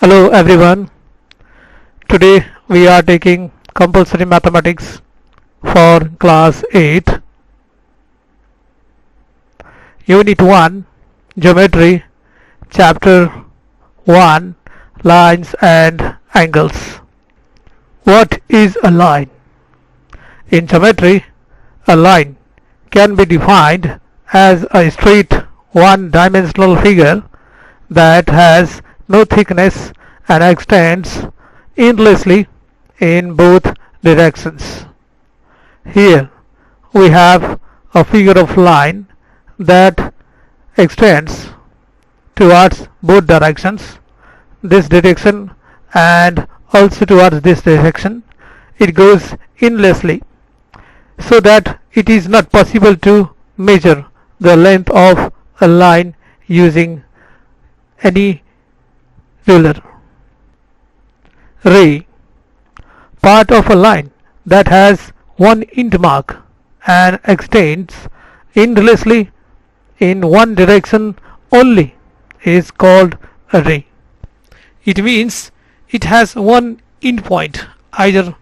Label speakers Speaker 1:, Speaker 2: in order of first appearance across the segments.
Speaker 1: Hello everyone. Today we are taking compulsory mathematics for class 8, unit 1, geometry, chapter 1, lines and angles. What is a line? In geometry, a line can be defined as a straight one-dimensional figure that has no thickness and extends endlessly in both directions. Here we have a figure of line that extends towards both directions, this direction and also towards this direction. It goes endlessly so that it is not possible to measure the length of a line using any ruler. Ray, part of a line that has one end mark and extends endlessly in one direction only, is called a ray. It means it has one end point, either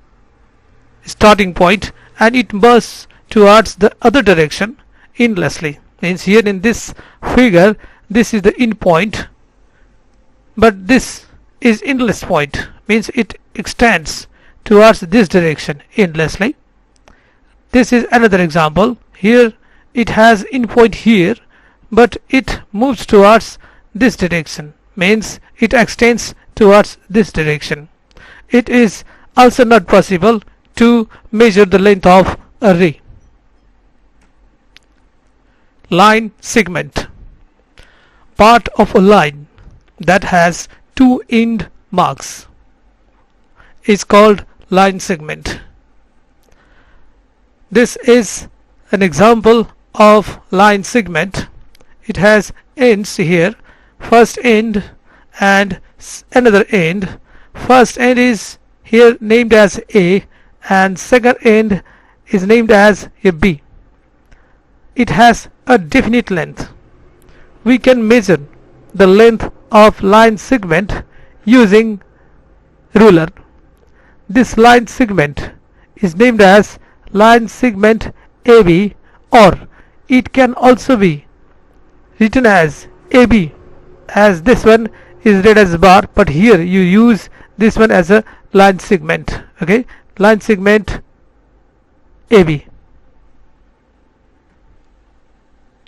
Speaker 1: starting point, and it bursts towards the other direction endlessly. Means here in this figure, this is the end point, but this is endless point, means it extends towards this direction endlessly. This is another example. Here it has end point here, but it moves towards this direction, means it extends towards this direction. It is also not possible to measure the length of a ray. Line segment, part of a line that has two end marks, is called line segment. This is an example of line segment. It has ends here, first end and another end. First end is here named as A and second end is named as a B. It has a definite length. We can measure the length of line segment using ruler. This line segment is named as line segment AB, or it can also be written as AB, as this one is read as bar, but here you use this one as a line segment. Okay, line segment AB.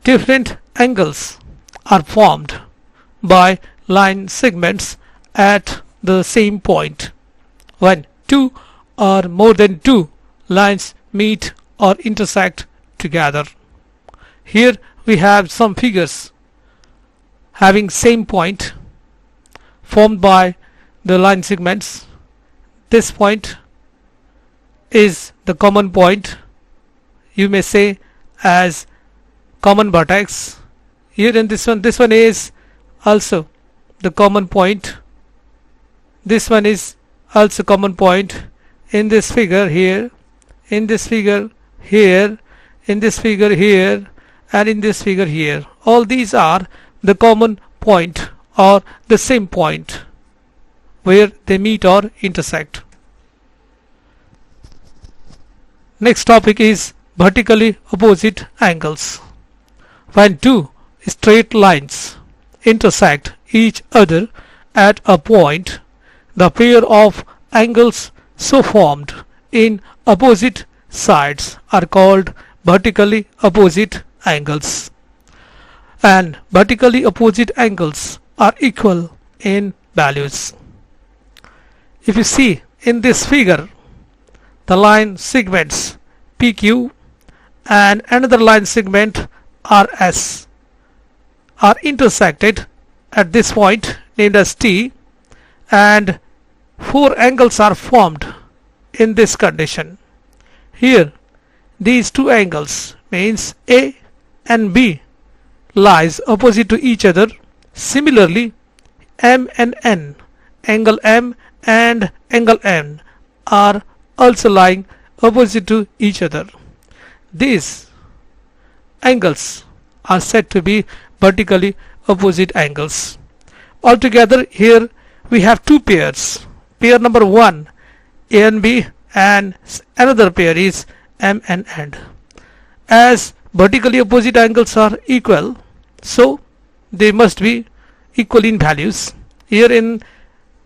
Speaker 1: Different angles are formed by line segments at the same point. When two or more than two lines meet or intersect together. Here we have some figures having same point formed by the line segments. This point is the common point, you may say as common vertex. Here in this one is also the common point. This one is also common point in this figure here, in this figure here, in this figure here, and in this figure here. All these are the common point or the same point where they meet or intersect. Next topic is vertically opposite angles. When two straight lines intersect each other at a point, the pair of angles so formed in opposite sides are called vertically opposite angles. And vertically opposite angles are equal in values. If you see in this figure, the line segments PQ and another line segment RS are intersected at this point named as T, and four angles are formed in this condition. Here these two angles, means A and B, lies opposite to each other. Similarly, M and N, angle M and angle N, are also lying opposite to each other. These angles are said to be vertically opposite angles. Altogether here we have two pairs. Pair number 1 A and B, and another pair is M and N. As vertically opposite angles are equal, so they must be equal in values. Here in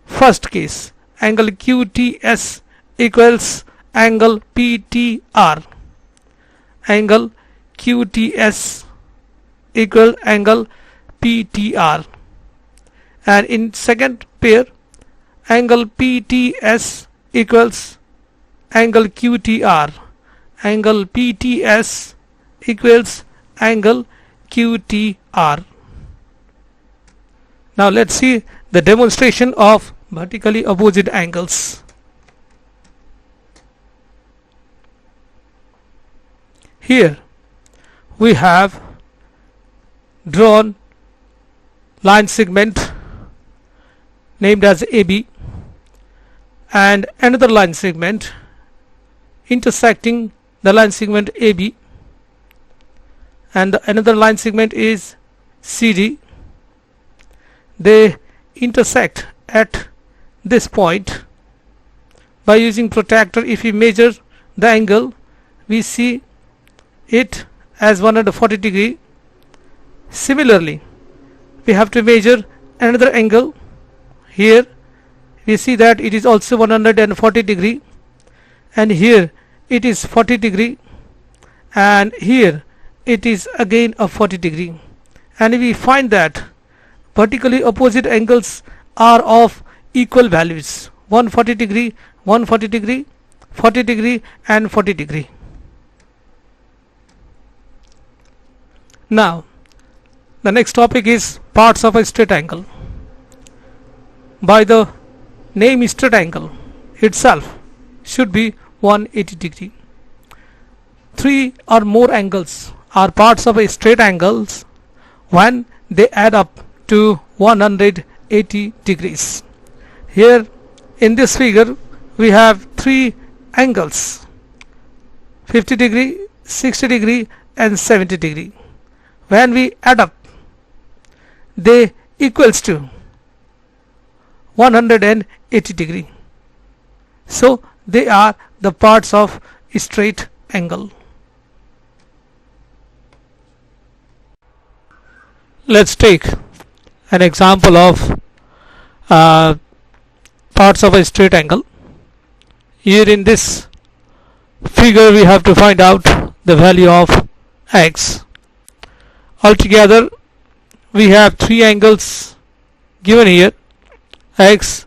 Speaker 1: first case, angle QTS equals angle PTR. Angle QTS equal angle PTR. And in second pair, angle PTS equals angle QTR. Angle PTS equals angle QTR. Now let's see the demonstration of vertically opposite angles. Here we have drawn line segment named as AB and another line segment intersecting the line segment AB, and another line segment is CD. They intersect at this point. By using protractor, if we measure the angle, we see it as 140 degree. Similarly, we have to measure another angle. Here we see that it is also 140 degree, and here it is 40 degree, and here it is again a 40 degree, and we find that vertically opposite angles are of equal values: 140 degree, 140 degree, 40 degree and 40 degree. Now the next topic is parts of a straight angle. By the name straight angle itself should be 180 degree. Three or more angles are parts of a straight angles when they add up to 180 degrees. Here in this figure we have three angles: 50 degree, 60 degree and 70 degree. When we add up, they equals to 180 degree. So they are the parts of a straight angle. Let's take an example of parts of a straight angle. Here in this figure we have to find out the value of x. Altogether we have three angles given here: x,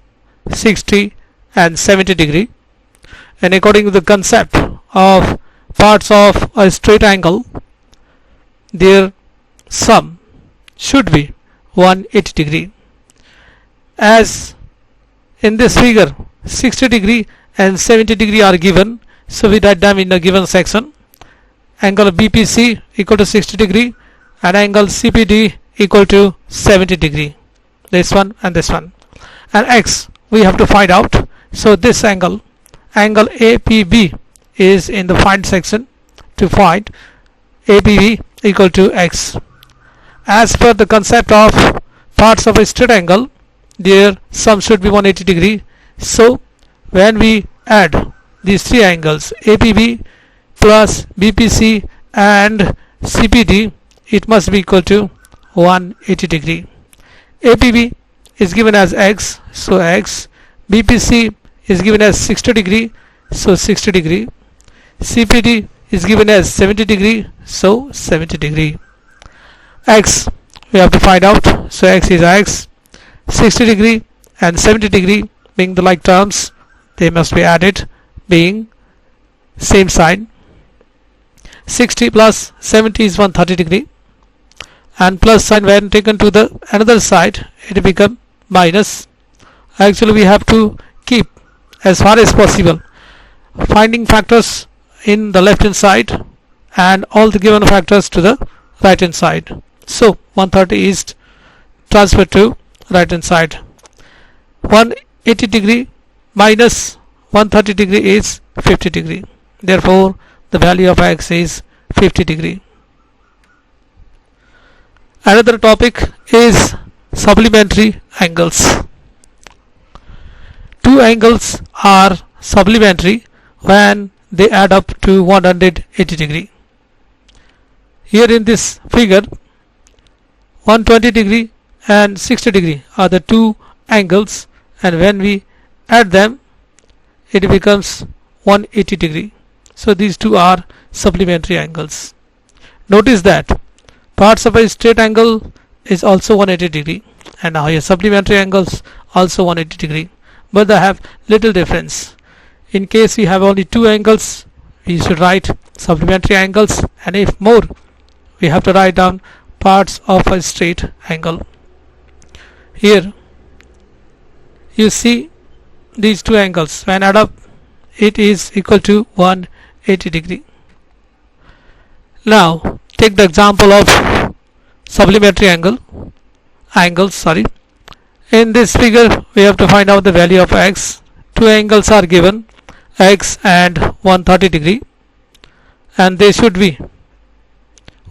Speaker 1: 60 and 70 degree. And according to the concept of parts of a straight angle, their sum should be 180 degree. As in this figure 60 degree and 70 degree are given, so we write them in the given section. Angle BPC equal to 60 degree and angle CPD equal to 70 degree. This one and this one. And x we have to find out. So this angle APB is in the find section to find APB equal to x. As per the concept of parts of a straight angle, their sum should be 180 degree. So when we add these three angles APB plus BPC and CPD, it must be equal to 180 degree. APB is given as x, so x. BPC is given as 60 degree, so 60 degree. CPD is given as 70 degree, so 70 degree. X we have to find out, so x is x. 60 degree and 70 degree being the like terms, they must be added being same sign. 60 plus 70 is 130 degree, and plus sign when taken to the another side it become minus. Actually we have to keep as far as possible finding factors in the left hand side and all the given factors to the right hand side. So 130 is transferred to right hand side. 180 degree minus 130 degree is 50 degree. Therefore the value of x is 50 degree. Another topic is supplementary angles. two angles are supplementary when they add up to 180 degree. Here in this figure, 120 degree and 60 degree are the two angles, and when we add them it becomes 180 degree. So these two are supplementary angles. Notice that parts of a straight angle is also 180 degree, and now here supplementary angles also 180 degree, but they have little difference. In case we have only two angles, we should write supplementary angles, and if more, we have to write down parts of a straight angle. Here you see these two angles, when add up it is equal to 180 degree. Now take the example of supplementary angles. In this figure we have to find out the value of x. Two angles are given, x and 130 degree, and they should be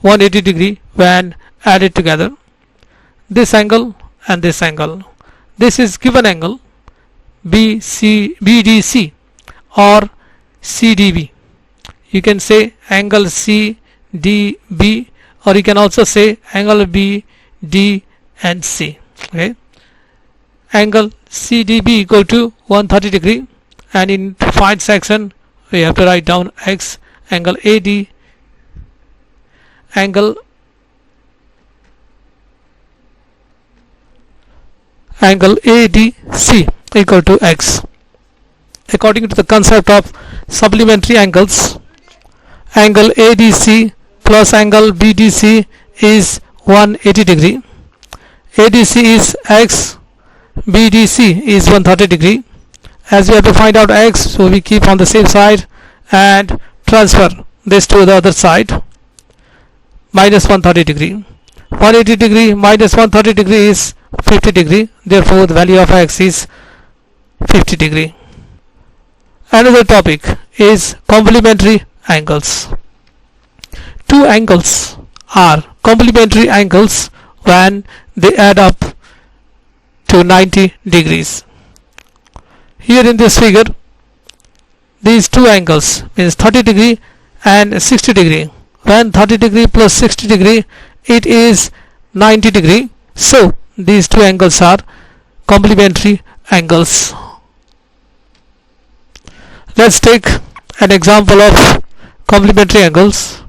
Speaker 1: 180 degree when added together. This angle and this angle, this is given angle BDC or CDB. You can say angle CDB, or you can also say angle BD and C. Okay, angle CDB equal to 130 degree, and in find section we have to write down x. Angle AD, angle ADC equal to x. According to the concept of supplementary angles, angle ADC plus angle BDC is 180 degree. ADC is x, BDC is 130 degree. As we have to find out x, so we keep on the same side and transfer this to the other side. Minus 130 degree. 180 degree minus 130 degree is 50 degree. Therefore the value of x is 50 degree. Another topic is complementary angles. Two angles are complementary angles when they add up to 90 degrees. Here in this figure, these two angles means 30 degree and 60 degree. When 30 degree plus 60 degree, it is 90 degree. So these two angles are complementary angles. Let's take an example of complementary angles.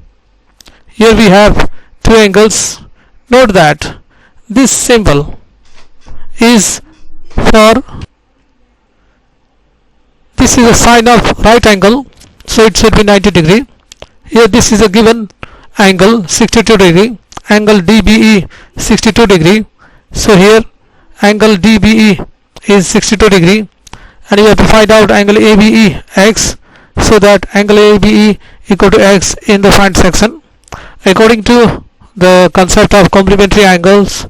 Speaker 1: Here we have two angles. Note that this symbol is for, this is a sign of right angle, so it should be 90 degree. Here this is a given angle 62 degree, angle DBE 62 degree. So here angle DBE is 62 degree, and you have to find out angle ABE x, so that angle ABE equal to x in the find section. According to the concept of complementary angles,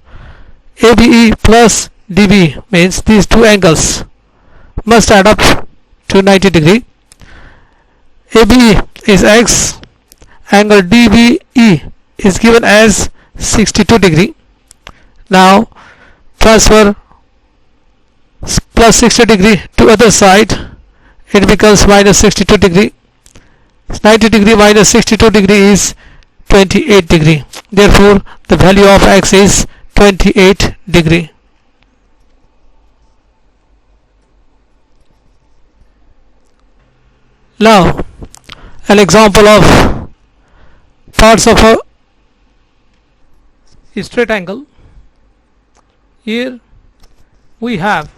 Speaker 1: ABE plus DBE means these two angles must add up to 90 degree. ABE is x, angle DBE is given as 62 degree. Now transfer plus 60 degree to other side, it becomes minus 62 degree. 90 degree minus 62 degree is 28 degree. Therefore the value of x is 28 degree. Now an example of parts of a straight angle. Here we have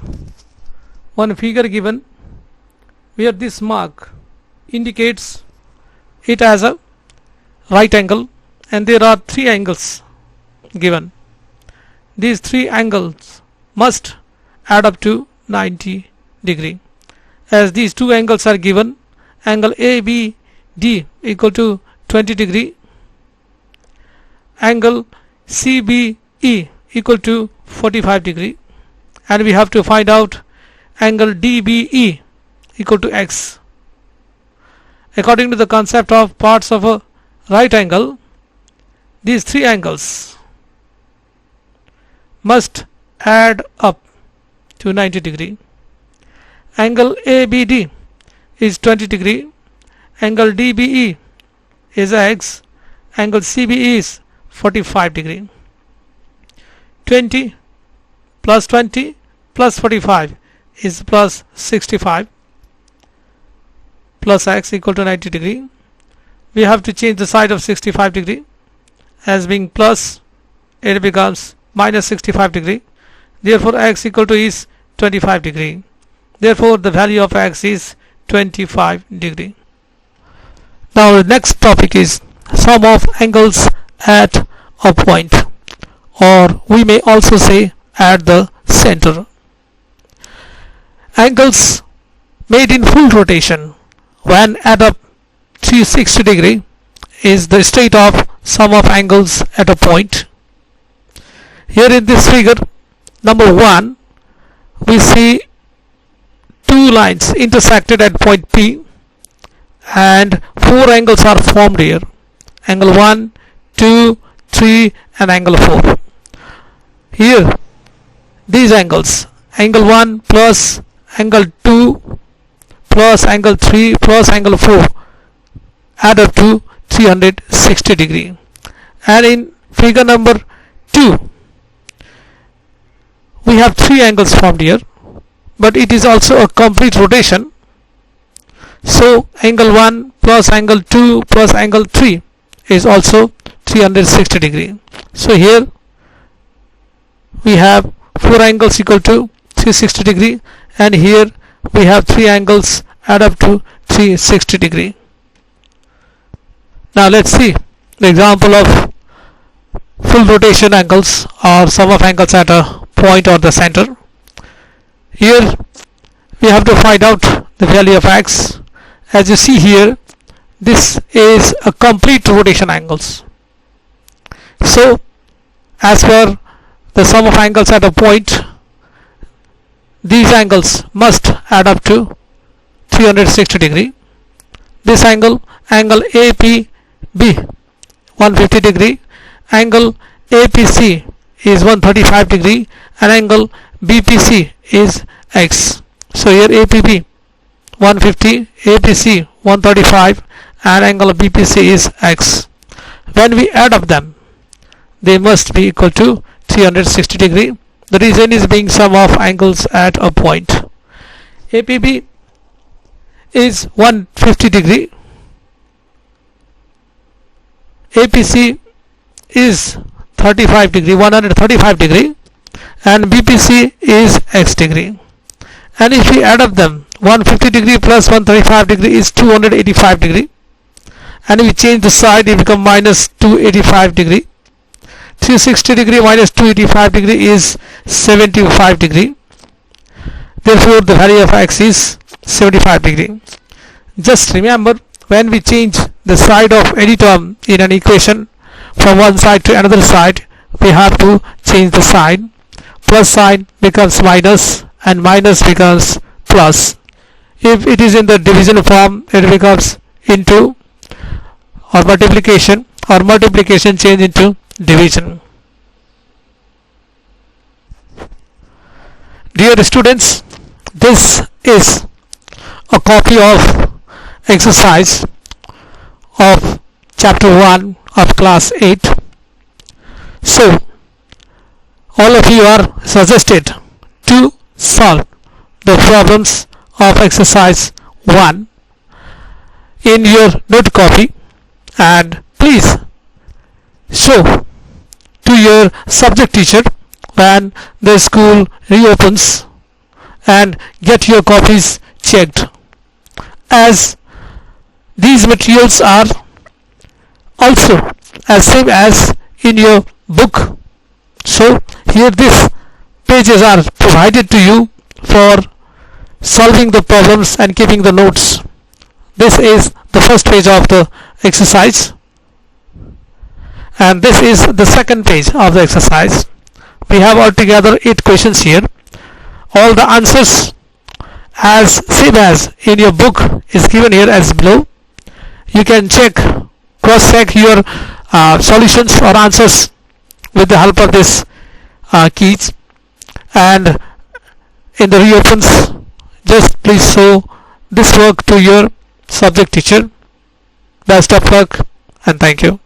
Speaker 1: one figure given where this mark indicates it as a right angle, and there are three angles given. These three angles must add up to 90 degree. As these two angles are given, angle ABD equal to 20 degree, angle CBE equal to 45 degree, and we have to find out angle DBE equal to x. According to the concept of parts of a right angle, these three angles must add up to 90 degree. Angle ABD is 20 degree. Angle DBE is X. Angle CBE is 45 degree. 20 plus 20 plus 45 is plus 65 plus X equal to 90 degree. We have to change the side of 65 degree. As being plus, it becomes minus 65 degree. Therefore X equal to is 25 degree. Therefore the value of X is 25 degree. Now the next topic is sum of angles at a point, or we may also say at the center. Angles made in full rotation when add up 360 degree is the state of sum of angles at a point. Here in this figure, number 1, we see two lines intersected at point P and four angles are formed here. Angle 1, 2, 3 and angle 4. Here these angles, angle 1 plus angle 2 plus angle 3 plus angle 4 add up to 360 degree. And in figure number 2 we have three angles formed here, but it is also a complete rotation. So angle 1 plus angle 2 plus angle 3 is also 360 degree. So here we have four angles equal to 360 degree, and here we have three angles add up to 360 degree. Now let's see the example of full rotation angles or sum of angles at a point or the center. Here we have to find out the value of X. As you see here, this is a complete rotation angles. So as per the sum of angles at a point, these angles must add up to 360 degree. This angle APB 150 degree, angle APC is 135 degree, and angle BPC is X. So here APB 150, APC 135 and angle BPC is X. When we add up them, they must be equal to 360 degree. The reason is being sum of angles at a point. APB is 150 degree, APC is 35 degree, 135 degree, and BPC is X degree. And if we add up them, 150 degree plus 135 degree is 285 degree, and if we change the side, it becomes minus 285 degree. 360 degree minus 285 degree is 75 degree. Therefore the value of X is 75 degree. Just remember, when we change the side of any term in an equation from one side to another side, we have to change the sign. Plus sign becomes minus and minus becomes plus. If it is in the division form, it becomes into, or multiplication change into division. Dear students, this is a copy of exercise of chapter 1 of class 8. So all of you are suggested to solve the problems of exercise 1 in your note copy, and please show to your subject teacher when the school reopens and get your copies checked, as these materials are also as same as in your book. So here these pages are provided to you for solving the problems and keeping the notes. This is the first page of the exercise, and this is the second page of the exercise. We have altogether 8 questions here. All the answers as same as in your book is given here as below. You can cross check your solutions or answers with the help of this keys, and in the reopens just please show this work to your subject teacher. Best of luck and thank you.